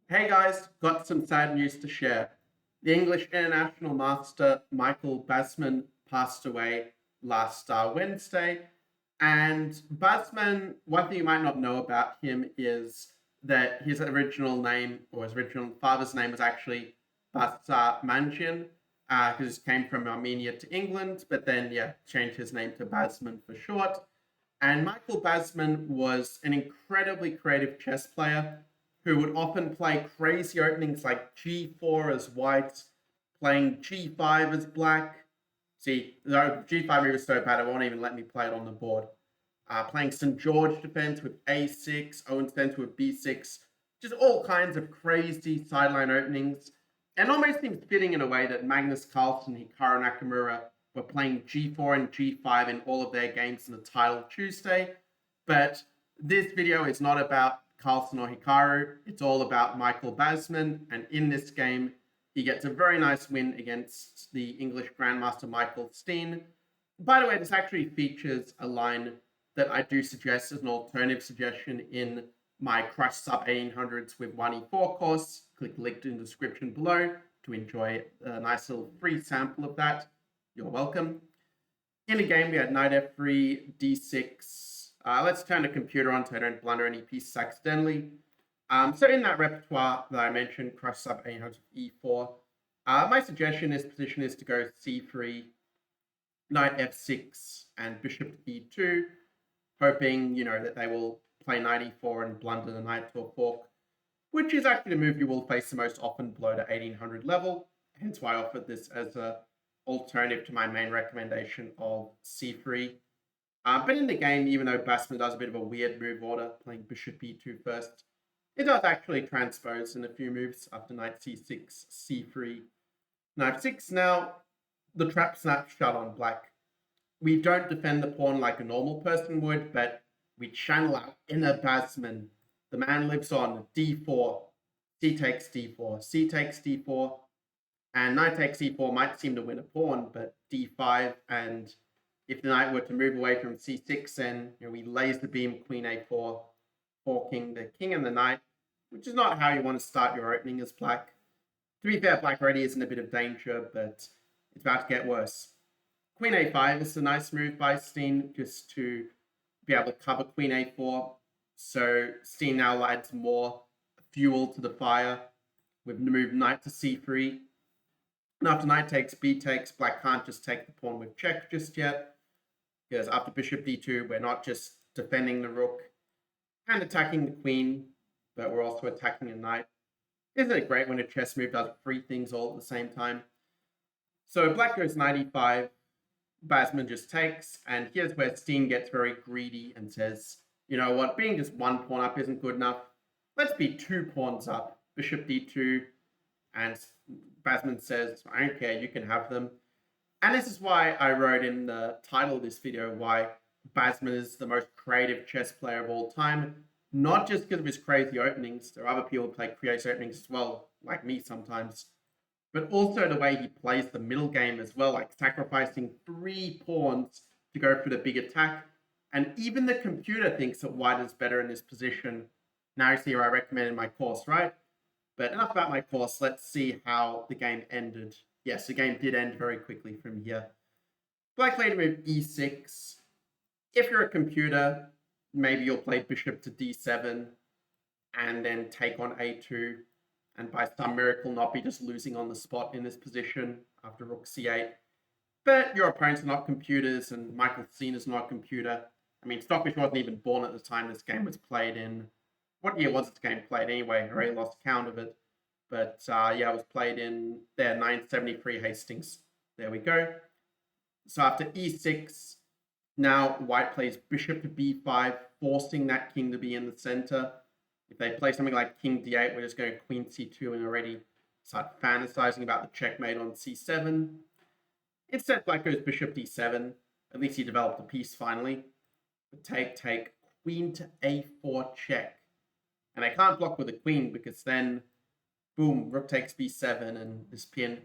Hey guys, got some sad news to share. The English International Master Michael Basman passed away last Wednesday. And Bassman, one thing you might not know about him is that his original name, or his original father's name, was actually Bassman, because he came from Armenia to England, but then, changed his name to Bassman for short. And Michael Basman was an incredibly creative chess player who would often play crazy openings like G4 as white, playing G5 as black. See, no, G5 move is so bad it won't even let me play it on the board. Playing St. George defense with A6, Owen defense with B6, just all kinds of crazy sideline openings. And almost seems fitting in a way that Magnus Carlsen and Hikaru Nakamura were playing G4 and G5 in all of their games in the title Tuesday. But this video is not about Carlsen or Hikaru. It's all about Michael Basman. And in this game, he gets a very nice win against the English Grandmaster Michael Stean. By the way, this actually features a line that I do suggest as an alternative suggestion in my Crush Sub 1800s with 1E4 course. Click the link in the description below to enjoy a nice little free sample of that. You're welcome. In the game, we had knight f3, d6. Let's turn the computer on so I don't blunder any pieces accidentally. So in that repertoire that I mentioned, Crush Sub 800 e4, my suggestion in this position is to go c3, knight f6, and bishop e2, hoping, that they will play knight e4 and blunder the knight to a fork, which is actually the move you will face the most often below the 1800 level, hence why I offered this as an alternative to my main recommendation of c3. But in the game, even though Bassman does a bit of a weird move order, playing bishop e2 first, it does actually transpose in a few moves after knight c6, c3, knight 6. Now, the trap snap shut on black. We don't defend the pawn like a normal person would, but we channel our inner Bassman. The man lives on d4, c takes d4, c takes d4, and knight takes e4 might seem to win a pawn, but d5, and if the knight were to move away from c6, then we laser beam queen a4, forking the king and the knight, which is not how you want to start your opening as black. To be fair, black already is in a bit of danger, but it's about to get worse. Queen a5 is a nice move by Stean, just to be able to cover queen a4. So Stean now adds more fuel to the fire with the move knight to c3. And after knight takes, b takes, black can't just take the pawn with check just yet, because after bishop d2, we're not just defending the rook and attacking the queen, but we're also attacking a knight. Isn't it great when a chess move does three things all at the same time? So black goes knight e5, Bassman just takes, and here's where Stean gets very greedy and says, you know what, being just one pawn up isn't good enough. Let's be 2 pawns up, bishop d2, and Bassman says, I don't care, you can have them. And this is why I wrote in the title of this video why Bassman is the most creative chess player of all time. Not just because of his crazy openings. There are other people who play crazy openings as well, like me sometimes. But also the way he plays the middle game as well, like sacrificing 3 pawns to go for the big attack. And even the computer thinks that white is better in this position. Now you see where I recommended my course, right? But enough about my course. Let's see how the game ended. Yes, the game did end very quickly from here. Black played move e6. If you're a computer, maybe you'll play bishop to d7 and then take on a2, and by some miracle not be just losing on the spot in this position after rook c8. But your opponents are not computers, and Michael Stean is not a computer. I mean, Stockfish wasn't even born at the time this game was played in. What year was this game played anyway? I already lost count of it. But it was played in 973 Hastings. There we go. So after e6, now white plays bishop to b5, forcing that king to be in the center. If they play something like king d8, we're just going queen c2 and already start fantasizing about the checkmate on c7. Instead, black goes bishop d7. At least he developed a piece finally. But take, queen to a4 check. And I can't block with the queen because then, boom, rook takes b7 and this pin.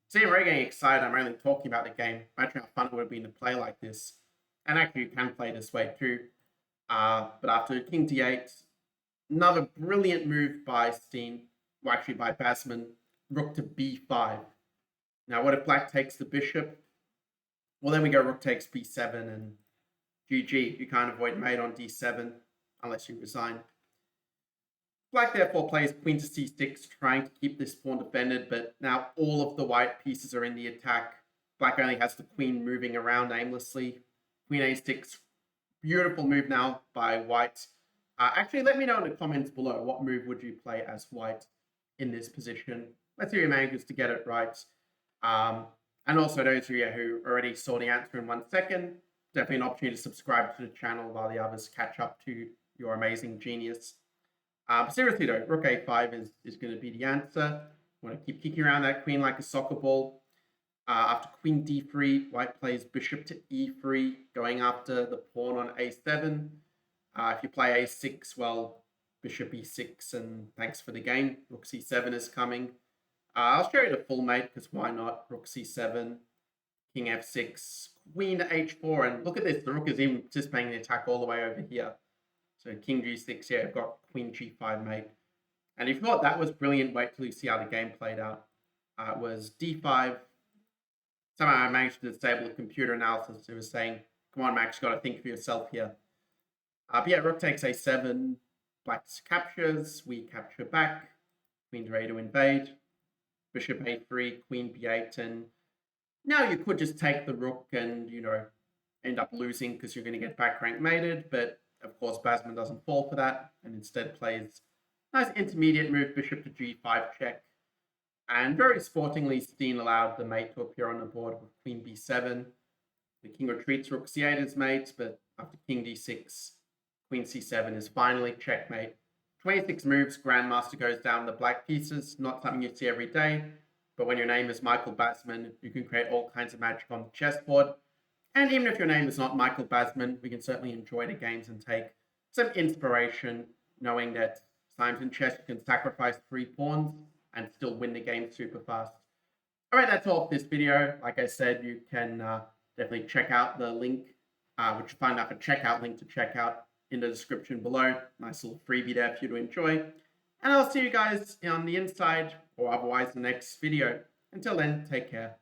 See, I'm already getting excited. I'm only talking about the game. Imagine how fun it would have been to play like this. And actually, you can play this way too. But after king d8, another brilliant move by Stean. well, actually by Bassman, rook to b5. Now, what if black takes the bishop? Well, then we go rook takes b7 and GG. You can't avoid mate on d7 unless you resign. Black therefore plays queen to c6, trying to keep this pawn defended, but now all of the white pieces are in the attack. Black only has the queen moving around aimlessly. Queen a6, beautiful move now by white. Actually, let me know in the comments below, what move would you play as white in this position? Let's see who manages to get it right. And also those of you who already saw the answer in 1 second, definitely an opportunity to subscribe to the channel while the others catch up to your amazing genius. Seriously though, rook a5 is going to be the answer. Want to keep kicking around that queen like a soccer ball. After queen d3, white plays bishop to e3, going after the pawn on a7. If you play a6, well, bishop e6, and thanks for the game. Rook c7 is coming. I'll show you the full mate, because why not? Rook c7, king f6, queen h4, and look at this. The rook is even participating in the attack all the way over here. So king g6, yeah, I've got queen g5 mate. And if you thought that was brilliant, wait till you see how the game played out. It was d5. Somehow I managed to disable the computer analysis. It was saying, come on, Max, you got to think for yourself here. But yeah, rook takes a7. Black captures. We capture back. Queen's ready to invade. Bishop a3, queen b8. And now you could just take the rook and, end up losing because you're going to get back rank mated. But of course, Bassman doesn't fall for that and instead plays a nice intermediate move, bishop to g5 check. And very sportingly, Stean allowed the mate to appear on the board with queen b7. The king retreats, rook c8 is mate, but after king d6, queen c7 is finally checkmate. 26 moves, grandmaster goes down the black pieces. Not something you see every day, but when your name is Michael Basman, you can create all kinds of magic on the chessboard. And even if your name is not Michael Basman, we can certainly enjoy the games and take some inspiration, knowing that sometimes in chess you can sacrifice 3 pawns and still win the game super fast. All right, that's all for this video. Like I said, you can definitely check out the link, which you find out a checkout link to check out in the description below. Nice little freebie there for you to enjoy. And I'll see you guys on the inside or otherwise the next video. Until then, take care.